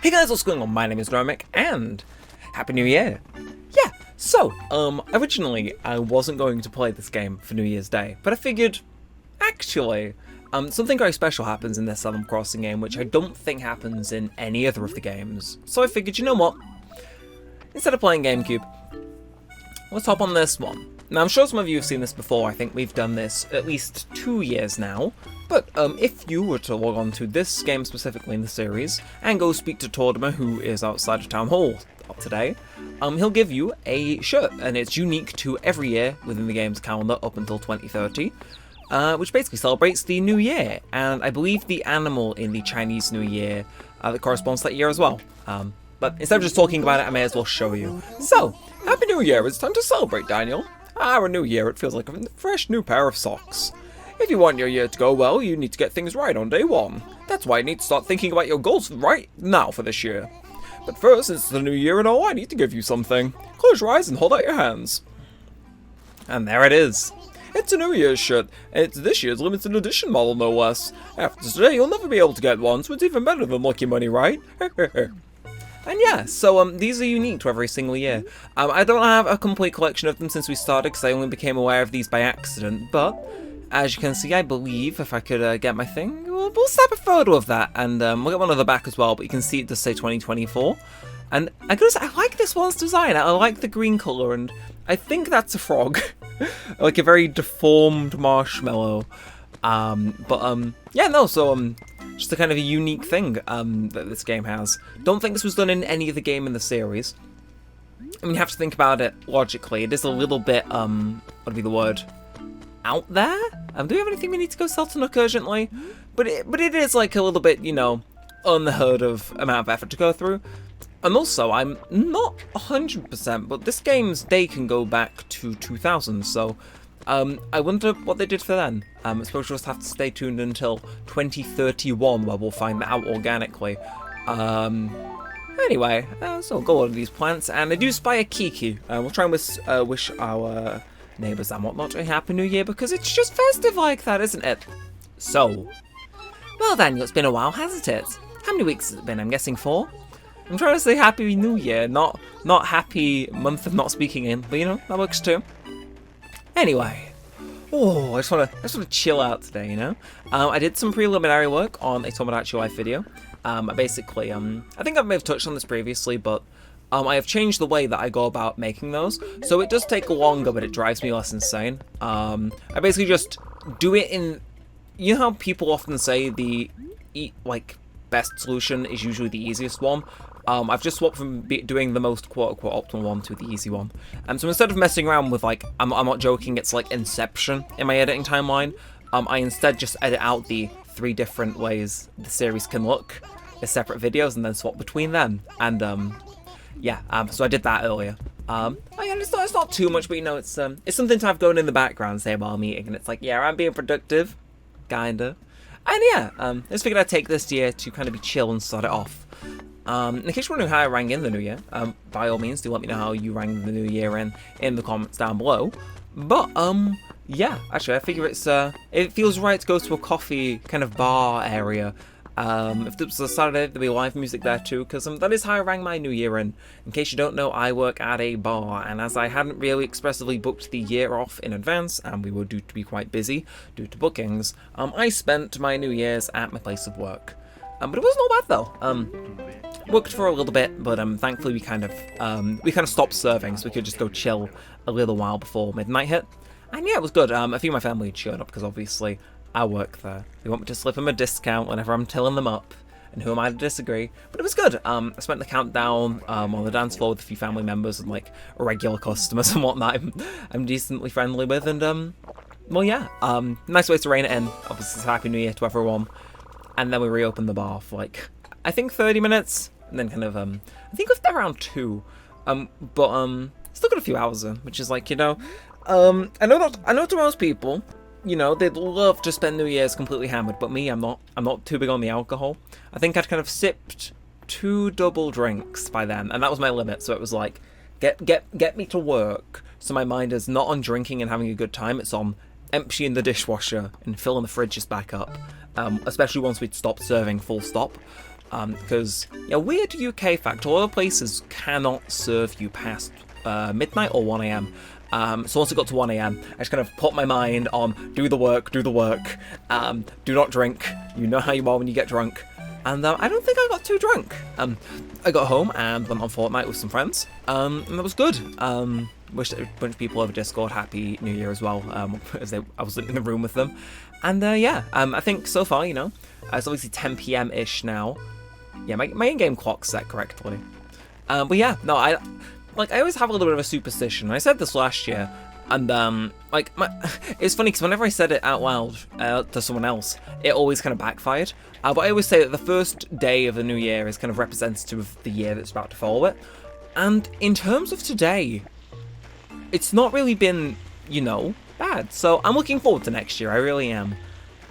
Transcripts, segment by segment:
Hey guys, what's going on? My name is Neremik, and Happy New Year! Yeah, so, originally I wasn't going to play this game for New Year's Day, but I figured, actually, something very special happens in this Animal Crossing game, which I don't think happens in any other of the games. So I figured, you know what? Instead of playing GameCube, let's hop on this one. Now, I'm sure some of you have seen this before. I think we've done this at least 2 years now. But if you were to log on to this game specifically in the series and go speak to Tortimer, who is outside of Town Hall today, he'll give you a shirt, and it's unique to every year within the game's calendar up until 2030, which basically celebrates the New Year. And I believe the animal in the Chinese New Year that corresponds to that year as well. But instead of just talking about it, I may as well show you. So, Happy New Year! It's time to celebrate, Daniel. A new year, it feels like a fresh new pair of socks. If you want your year to go well, you need to get things right on day one. That's why you need to start thinking about your goals right now for this year. But first, it's the new year and all, I need to give you something. Close your eyes and hold out your hands. And there it is. It's a New Year's shirt, and it's this year's limited edition model, no less. After today, you'll never be able to get one, so it's even better than Lucky Money, right? And yeah, so these are unique to every single year. I don't have a complete collection of them since we started, because I only became aware of these by accident, but as you can see, I believe, if I could get my thing, we'll snap a photo of that, and we'll get one on the back as well, but you can see it does say 2024. And I gotta say, I like this one's design. I like the green colour, and I think that's a frog. Like a very deformed marshmallow. Yeah, no, so just a kind of a unique thing that this game has. Don't think this was done in any other game in the series. I mean, you have to think about it logically. It is a little bit, what would be the word? Out there? Do we have anything we need to go sell to Nook urgently? But it is like a little bit, you know, unheard of amount of effort to go through. And also, I'm not 100%, but this game's day can go back to 2000, so I wonder what they did for then. I suppose we'll just have to stay tuned until 2031, where we'll find that out organically. Anyway, so we'll go on these plants, and I do spy a Kiki. We'll try and wish our neighbours and whatnot a Happy New Year, because it's just festive like that, isn't it? So, well Daniel, it's been a while, hasn't it? How many weeks has it been? I'm guessing 4? I'm trying to say Happy New Year, not happy month of not speaking in, but you know, that works too. Anyway, I just wanna chill out today, you know? I did some preliminary work on a Tomodachi Life video. Basically, I think I may have touched on this previously, but I have changed the way that I go about making those, so it does take longer, but it drives me less insane. I basically just do it in, you know how people often say the best solution is usually the easiest one? I've just swapped from doing the most quote-unquote optimal one to the easy one. So instead of messing around with, like, I'm not joking, it's like Inception in my editing timeline, I instead just edit out the 3 different ways the series can look as separate videos and then swap between them. And, yeah, so I did that earlier. It's not too much, but, you know, it's something to have going in the background, say, while I'm eating, and it's like, yeah, I'm being productive, kinda. And yeah, I just figured I'd take this year to kind of be chill and start it off. In case you're wondering how I rang in the new year, by all means, do let me know how you rang the new year in the comments down below. But, yeah, actually, I figure it feels right to go to a coffee kind of bar area. If it was a Saturday, there'd be live music there too, because that is how I rang my new year in. In case you don't know, I work at a bar, and as I hadn't really expressively booked the year off in advance, and we were due to be quite busy due to bookings, I spent my New Year's at my place of work. But it wasn't all bad though. Worked for a little bit, but thankfully we kind of stopped serving, so we could just go chill a little while before midnight hit. And yeah, it was good. A few of my family had showed up because obviously I work there. They want me to slip them a discount whenever I'm tilling them up, and who am I to disagree? But it was good. I spent the countdown on the dance floor with a few family members and like regular customers and whatnot. I'm decently friendly with, and well yeah, nice way to rein it in. Obviously, it's Happy New Year to everyone. And then we reopened the bar for like, I think 30 minutes, and then kind of, I think it was around 2, but still got a few hours in, which is like, you know, I know to most people, you know, they'd love to spend New Year's completely hammered, but me, I'm not too big on the alcohol. I think I'd kind of sipped 2 double drinks by then, and that was my limit, so it was like, get me to work, so my mind is not on drinking and having a good time, it's on emptying the dishwasher and filling the fridges back up, especially once we'd stopped serving full stop. Because, yeah, weird UK fact, a lot of places cannot serve you past midnight or 1 a.m. So once it got to 1 a.m, I just kind of put my mind on do the work, do not drink. You know how you are when you get drunk. And I don't think I got too drunk. I got home and went on Fortnite with some friends, and that was good. Wished a bunch of people over Discord Happy New Year as well, as I was in the room with them. And yeah, I think so far, you know, it's obviously 10 p.m.-ish now. Yeah, my in-game clock's set correctly. But yeah, no, I always have a little bit of a superstition. I said this last year, and it's funny because whenever I said it out loud to someone else, it always kind of backfired. But I always say that the first day of the new year is kind of representative of the year that's about to follow it. And in terms of today, it's not really been, you know, bad. So I'm looking forward to next year. I really am.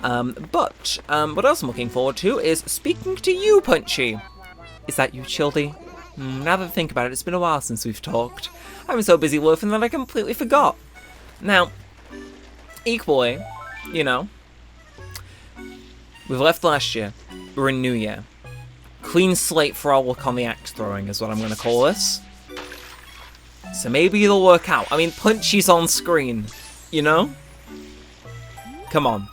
But what else I'm looking forward to is speaking to you, Punchy. Is that you, Childy? Now that I think about it, it's been a while since we've talked. I've been so busy loafing that I completely forgot. Now, equally, you know, we've left last year. We're in New Year. Clean slate for our look on the axe throwing is what I'm going to call this. So maybe it'll work out. I mean, Punchy's on screen, you know? Come on.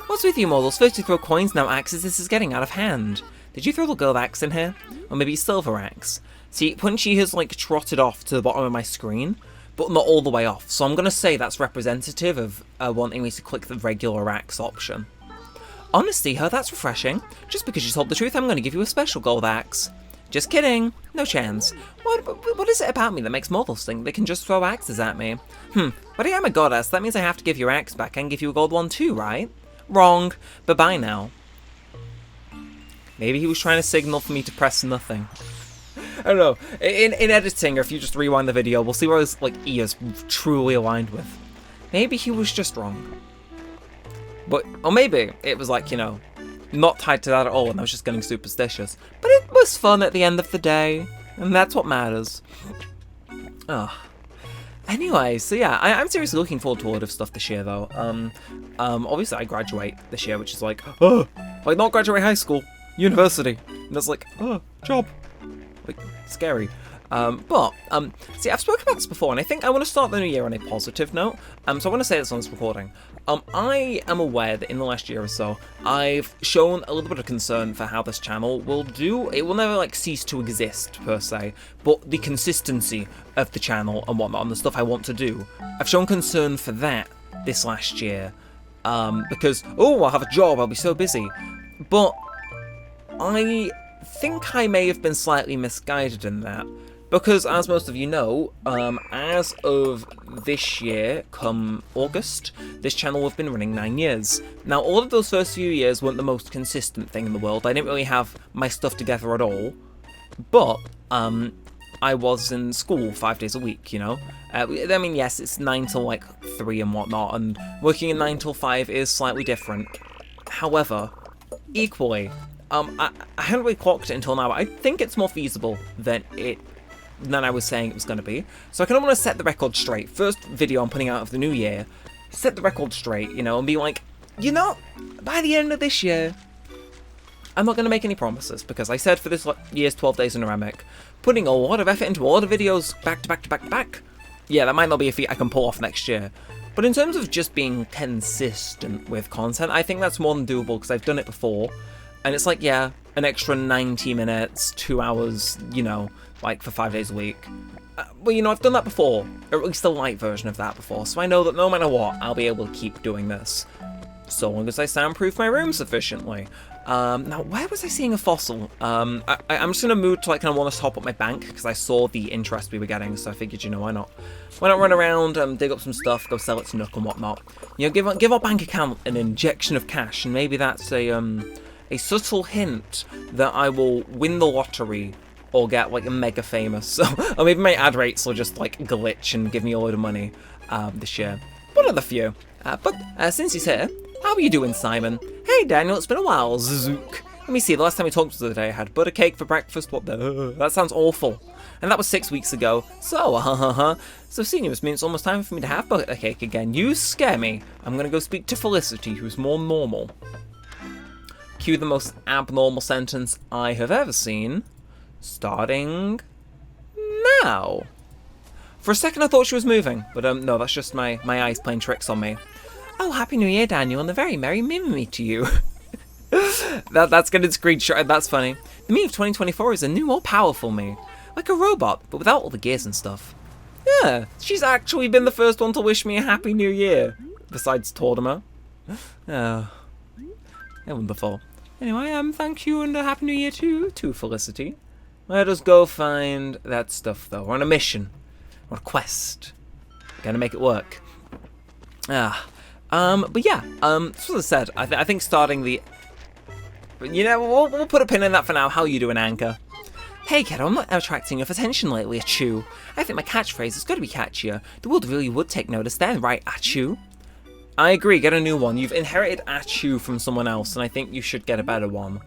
What's with you models? First you throw coins, now axes. This is getting out of hand. Did you throw the gold axe in here? Or maybe silver axe? See, Punchy has, like, trotted off to the bottom of my screen, but not all the way off. So I'm going to say that's representative of wanting me to click the regular axe option. Honestly, that's refreshing. Just because you told the truth, I'm going to give you a special gold axe. Just kidding. No chance. What is it about me that makes mortals think they can just throw axes at me? But I am a goddess. That means I have to give your axe back and give you a gold one too, right? Wrong. Bye-bye now. Maybe he was trying to signal for me to press nothing. I don't know. In editing, or if you just rewind the video, we'll see where his ears truly aligned with. Maybe he was just wrong. Or maybe it was like, you know, not tied to that at all, and I was just getting superstitious. But it was fun at the end of the day, and that's what matters. Anyway, so yeah, I'm seriously looking forward to a lot of stuff this year, though. Obviously I graduate this year, which is like not graduate high school, university. And that's like, job. Like, scary. See, I've spoken about this before, and I think I want to start the new year on a positive note. So I want to say this on this recording. I am aware that in the last year or so, I've shown a little bit of concern for how this channel will do. It will never, cease to exist, per se, but the consistency of the channel and whatnot, and the stuff I want to do, I've shown concern for that this last year. Because, I'll have a job, I'll be so busy. But I think I may have been slightly misguided in that. Because, as most of you know, as of this year, come August, this channel will have been running 9 years. Now, all of those first few years weren't the most consistent thing in the world. I didn't really have my stuff together at all. But, I was in school 5 days a week, you know? I mean, yes, it's 9 till, 3 and whatnot, and working in 9 till 5 is slightly different. However, equally, I hadn't really clocked it until now. I think it's more feasible than I was saying it was going to be. So I kind of want to set the record straight. First video I'm putting out of the new year, set the record straight, you know, and be like, you know, by the end of this year, I'm not going to make any promises, because I said for this year's 12 days in Neremik, putting a lot of effort into a lot of videos back to back to back to back, yeah, that might not be a feat I can pull off next year. But in terms of just being consistent with content, I think that's more than doable, because I've done it before. And it's like, yeah, an extra 90 minutes, 2 hours, you know, for 5 days a week. Well, you know, I've done that before, or at least a light version of that before, so I know that no matter what, I'll be able to keep doing this, so long as I soundproof my room sufficiently. Now, where was I seeing a fossil? I'm just in a mood to, kind of want to top up my bank, because I saw the interest we were getting, so I figured, you know, why not? Why not run around, dig up some stuff, go sell it to Nook and whatnot. You know, give our bank account an injection of cash, and maybe that's a subtle hint that I will win the lottery or get mega famous, or maybe my ad rates will just glitch and give me a load of money this year. One of the few. But since he's here, how are you doing, Simon? Hey Daniel, it's been a while. Zook. Let me see. The last time we talked was the day I had butter cake for breakfast. What the? That sounds awful. And that was 6 weeks ago. So So seniors mean it's almost time for me to have butter cake again. You scare me. I'm gonna go speak to Felicity, who's more normal. Cue the most abnormal sentence I have ever seen. Starting now. For a second I thought she was moving, but no, that's just my eyes playing tricks on me. Oh, Happy New Year, Daniel, and a very merry Mimimi to you. That's getting screenshot. That's funny. The me of 2024 is a new, more powerful me. Like a robot, but without all the gears and stuff. Yeah, she's actually been the first one to wish me a Happy New Year. Besides Tortimer. Oh, wonderful. Anyway, thank you and a Happy New Year to Felicity. Let us go find that stuff, though. We're on a mission. We're on a quest. Gonna make it work. But yeah, as I said, I think starting the... You know, we'll put a pin in that for now. How you doing, Anchor? Hey, kiddo, I'm not attracting enough attention lately, achoo. I think my catchphrase has got to be catchier. The world really would take notice then, right, achoo? I agree, get a new one. You've inherited achoo from someone else, and I think you should get a better one.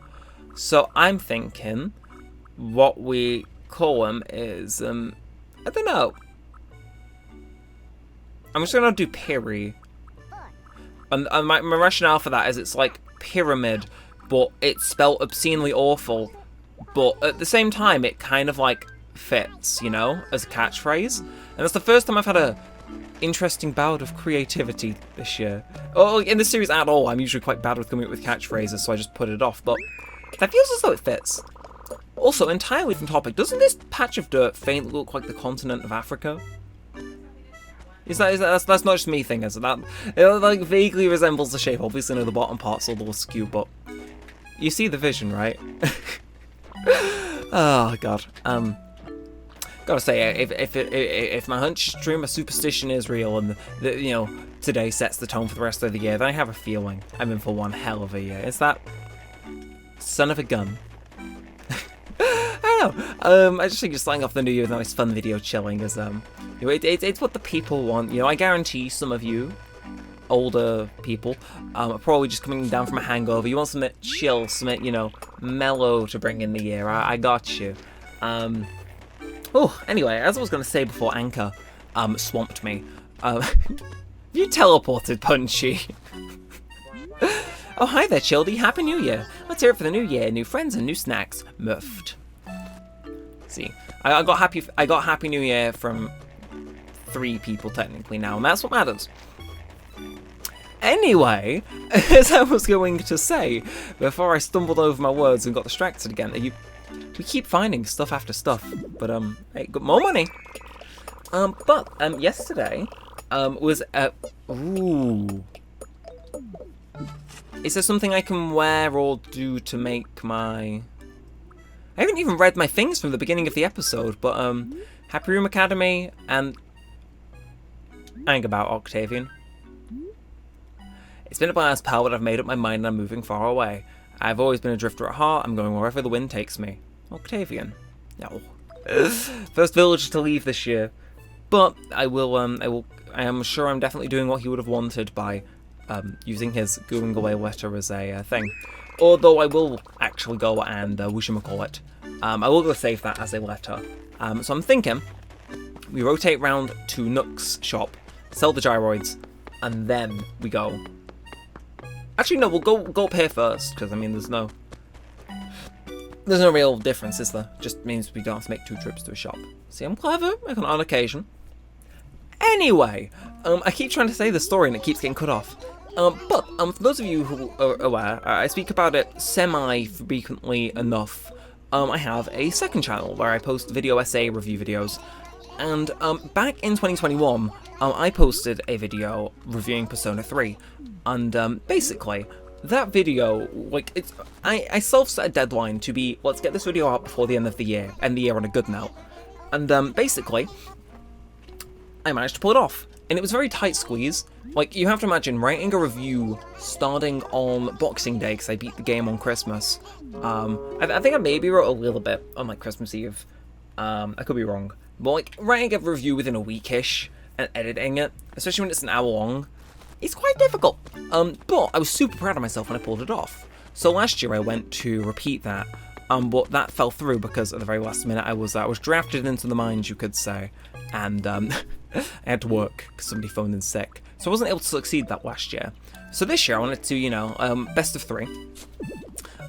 So I'm thinking what we call him is, I don't know. I'm just going to do Piri. And my rationale for that is it's like pyramid, but it's spelled obscenely awful. But at the same time, it kind of like fits, you know, as a catchphrase. And that's the first time I've had a interesting bout of creativity this year. Or in the series at all, I'm usually quite bad with coming up with catchphrases, so I just put it off. But that feels as though it fits. Also, entirely different topic. Doesn't this patch of dirt faintly look like the continent of Africa? That's not just me thinking, is it? It like vaguely resembles the shape. Obviously, no, the bottom part's a little skew, but you see the vision, right? Oh god. Gotta say, if my hunch is true, my superstition is real, and you know, today sets the tone for the rest of the year, then I have a feeling I'm in for one hell of a year. Is that son of a gun? I don't know. I just think just starting off the new year with a nice fun video chilling is you know, it's what the people want. You know, I guarantee some of you older people are probably just coming down from a hangover. You want something chill, something, you know, mellow to bring in the year. I got you. Oh, anyway, as I was going to say before Anchor swamped me, you teleported, Punchy. Oh, hi there, Childy. Happy New Year. Let's hear it for the new year. New friends and new snacks. Muffed. See, I got Happy New Year from 3 people technically now, and that's what matters. Anyway, as I was going to say, before I stumbled over my words and got distracted again, we keep finding stuff after stuff, but hey, got more money. But yesterday was ooh. Is there something I can wear or do to make my... I haven't even read my things from the beginning of the episode, but Happy Room Academy and hang about Octavian. It's been a blast, pal, but I've made up my mind and I'm moving far away. I've always been a drifter at heart. I'm going wherever the wind takes me. Octavian. No. First village to leave this year. But I am sure I'm definitely doing what he would have wanted by using his going away letter as a thing. Although I will actually go and whatchamacallit. I will go save that as a letter. So I'm thinking we rotate round to Nook's shop, sell the gyroids, and then we go. Actually, no, we'll go up here first, because I mean, there's no real difference, is there? Just means we don't have to make 2 trips to a shop. See, I'm clever, on occasion. Anyway, I keep trying to say the story and it keeps getting cut off. But for those of you who are aware, I speak about it semi-frequently enough. I have a second channel where I post video essay review videos. And back in 2021, I posted a video reviewing Persona 3. And basically, that video, like, I self-set a deadline to be, let's get this video out before the end of the year, end the year on a good note. And basically, I managed to pull it off. And it was a very tight squeeze. Like, you have to imagine writing a review starting on Boxing Day, because I beat the game on Christmas. I think I maybe wrote a little bit on, like, Christmas Eve. I could be wrong. But, like, writing a review within a weekish and editing it, especially when it's an hour long, it's quite difficult. But I was super proud of myself when I pulled it off. So last year I went to repeat that, but that fell through because at the very last minute I was drafted into the mines, you could say, and I had to work because somebody phoned in sick. So I wasn't able to succeed that last year. So this year I wanted to, you know, best of 3.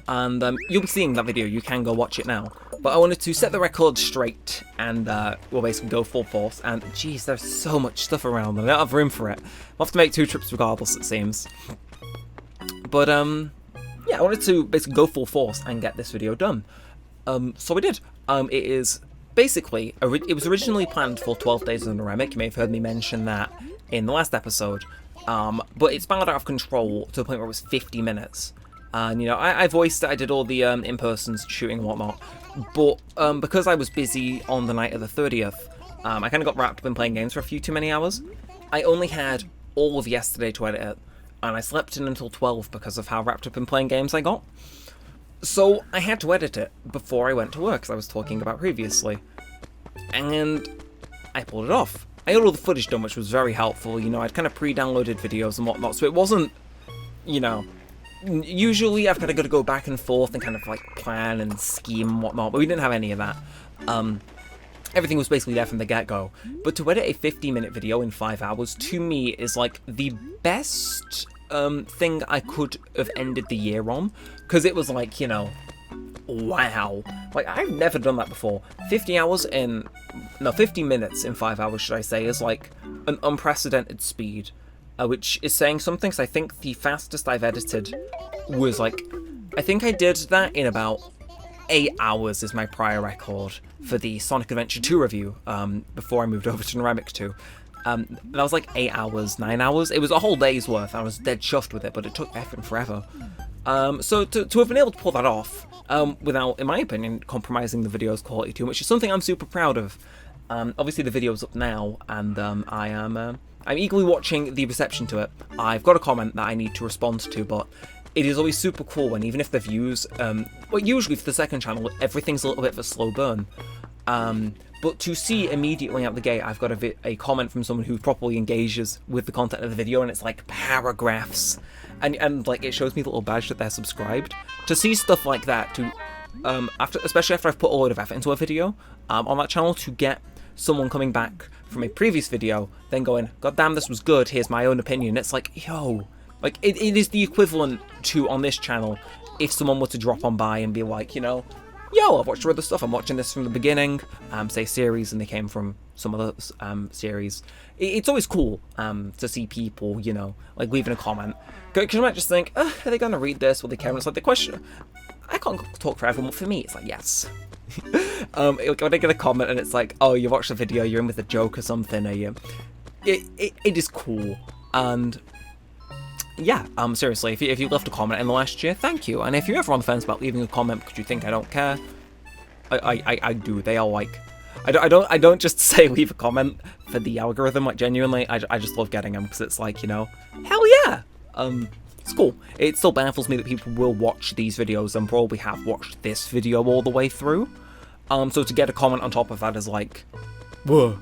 and you'll be seeing that video. You can go watch it now. But I wanted to set the record straight and we'll basically go full force. And geez, there's so much stuff around and I don't have room for it. I'll have to make 2 trips regardless, it seems. But yeah, I wanted to basically go full force and get this video done. So we did. It is basically, it was originally planned for 12 days of Neremik. You may have heard me mention that in the last episode. But it spiraled out of control to the point where it was 50 minutes. And, you know, I voiced it, I did all the in-persons shooting and whatnot. But because I was busy on the night of the 30th, I kind of got wrapped up in playing games for a few too many hours. I only had all of yesterday to edit it, and I slept in until 12 because of how wrapped up in playing games I got. So I had to edit it before I went to work, as I was talking about previously. And I pulled it off. I had all the footage done, which was very helpful. You know, I'd kind of pre-downloaded videos and whatnot, so it wasn't, you know... Usually I've kind of got to go back and forth and kind of like plan and scheme and whatnot, but we didn't have any of that. Everything was basically there from the get-go. But to edit a 50-minute video in 5 hours, to me, is like the best thing I could have ended the year on. Because it was like, you know, wow. Like, I've never done that before. 50 minutes in 5 hours, should I say, is like an unprecedented speed. Which is saying something, because I think the fastest I've edited was like, I think I did that in about 8 hours is my prior record for the Sonic Adventure 2 review, before I moved over to Neremik 2. That was like 8 hours, 9 hours. It was a whole day's worth. I was dead chuffed with it, but it took effing forever. So to have been able to pull that off, without, in my opinion, compromising the video's quality too much, is something I'm super proud of. Obviously the video's up now, and I'm eagerly watching the reception to it. I've got a comment that I need to respond to, but it is always super cool when, even if the views, well, usually for the second channel, everything's a little bit of a slow burn. But to see immediately out the gate, I've got a comment from someone who properly engages with the content of the video, and it's like paragraphs, and like it shows me the little badge that they're subscribed. To see stuff like that, especially after I've put a load of effort into a video on that channel, to get someone coming back from a previous video, then going, God damn, this was good, here's my own opinion. It's like, yo, like, it is the equivalent to, on this channel, if someone were to drop on by and be like, you know, yo, I've watched your other stuff, I'm watching this from the beginning, say series, and they came from some other series. It's always cool to see people, you know, like, leaving a comment. Because you might just think, are they going to read this? Will they care? And it's like, the question, I can't talk for everyone, but for me, it's like, yes. When I get a comment and it's like, oh, you watched the video, you're in with a joke or something, are you? It is cool. And yeah, seriously, if you left a comment in the last year, thank you. And if you're ever on the fence about leaving a comment because you think I don't care, I do. They all like, I don't just say leave a comment for the algorithm. Like, genuinely, I just love getting them, because it's like, you know, hell yeah. It's cool. It still baffles me that people will watch these videos and probably have watched this video all the way through. So to get a comment on top of that is like, whoa.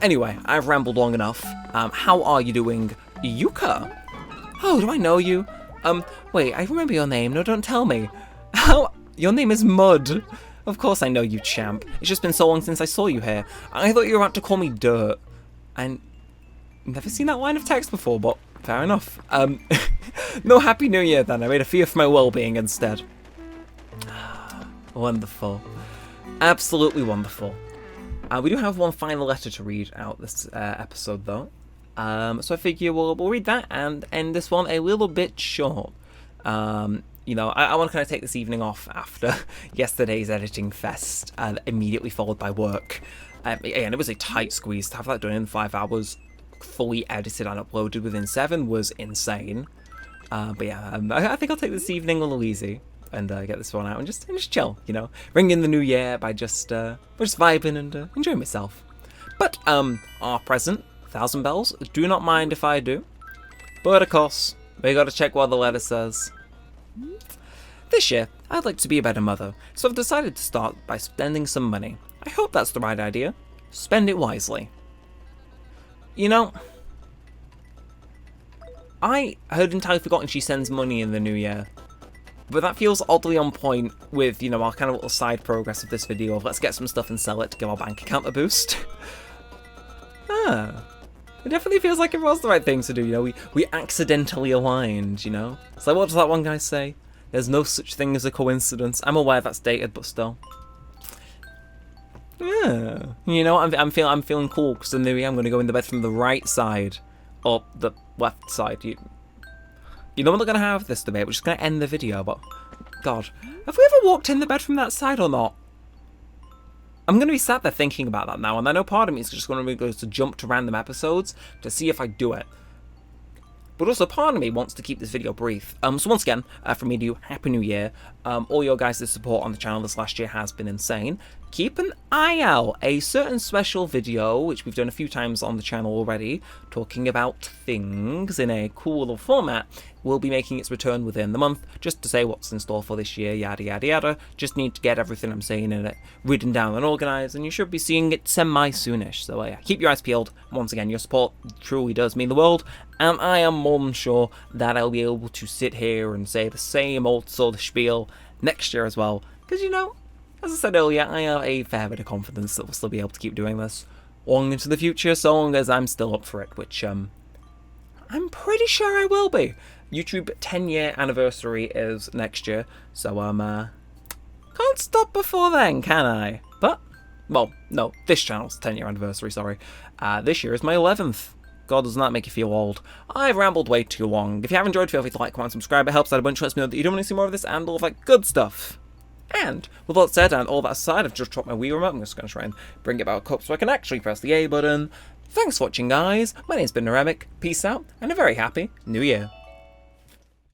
Anyway, I've rambled long enough. How are you doing, Yuka? Oh, do I know you? Wait, I remember your name. No, don't tell me. Your name is Mud. Of course I know you, champ. It's just been so long since I saw you here. I thought you were about to call me Dirt. And never seen that line of text before, but fair enough. No Happy New Year then. I made a fear for my well-being instead. Wonderful. Absolutely wonderful. We do have one final letter to read out this episode, though. So I figure we'll read that and end this one a little bit short. You know, I want to kind of take this evening off after yesterday's editing fest, immediately followed by work. And it was a tight squeeze. To have that done in 5 hours, fully edited and uploaded within 7 was insane. But yeah, I think I'll take this evening a little easy and get this one out and just chill, you know, ring in the new year by just vibing and enjoying myself. But our present, 1,000 Bells, do not mind if I do. But of course, we gotta check what the letter says. This year, I'd like to be a better mother, so I've decided to start by spending some money. I hope that's the right idea. Spend it wisely. You know, I had entirely forgotten she sends money in the new year. But that feels oddly on point with, you know, our kind of little side progress of this video of let's get some stuff and sell it to give our bank account a boost. It definitely feels like it was the right thing to do, you know, we accidentally aligned, you know? So what does that one guy say? There's no such thing as a coincidence. I'm aware that's dated, but still. Yeah. You know, I'm feeling cool because in the way I'm going to go in the bed from the right side, or the left side. You know we're not going to have this debate. We're just going to end the video. But God, have we ever walked in the bed from that side or not? I'm going to be sat there thinking about that now, and I know part of me is just going to go to jump to random episodes to see if I do it. But also part of me wants to keep this video brief. So once again, from me to you, Happy New Year. All your guys' support on the channel this last year has been insane. Keep an eye out. A certain special video, which we've done a few times on the channel already, talking about things in a cool little format, will be making its return within the month, just to say what's in store for this year, yada yada yada. Just need to get everything I'm saying in it written down and organised, and you should be seeing it semi-soonish. So yeah, keep your eyes peeled. Once again, your support truly does mean the world, and I am more than sure that I'll be able to sit here and say the same old sort of spiel next year as well, because you know, as I said earlier, I have a fair bit of confidence that we'll still be able to keep doing this long into the future, so long as I'm still up for it, which I'm pretty sure I will be. YouTube 10-year anniversary is next year, so can't stop before then, can I? But, well, no, this channel's 10-year anniversary, sorry. This year is my 11th. God, doesn't that make you feel old? I've rambled way too long. If you have enjoyed, feel free to like, comment, subscribe. It helps out a bunch. Lets me know that you don't want to see more of this and all of that good stuff. And with all that said and all that aside, I've just dropped my Wii remote. I'm just going to try and bring it back up so I can actually press the A button. Thanks for watching, guys. My name's been Neremik. Peace out, and a very happy New Year.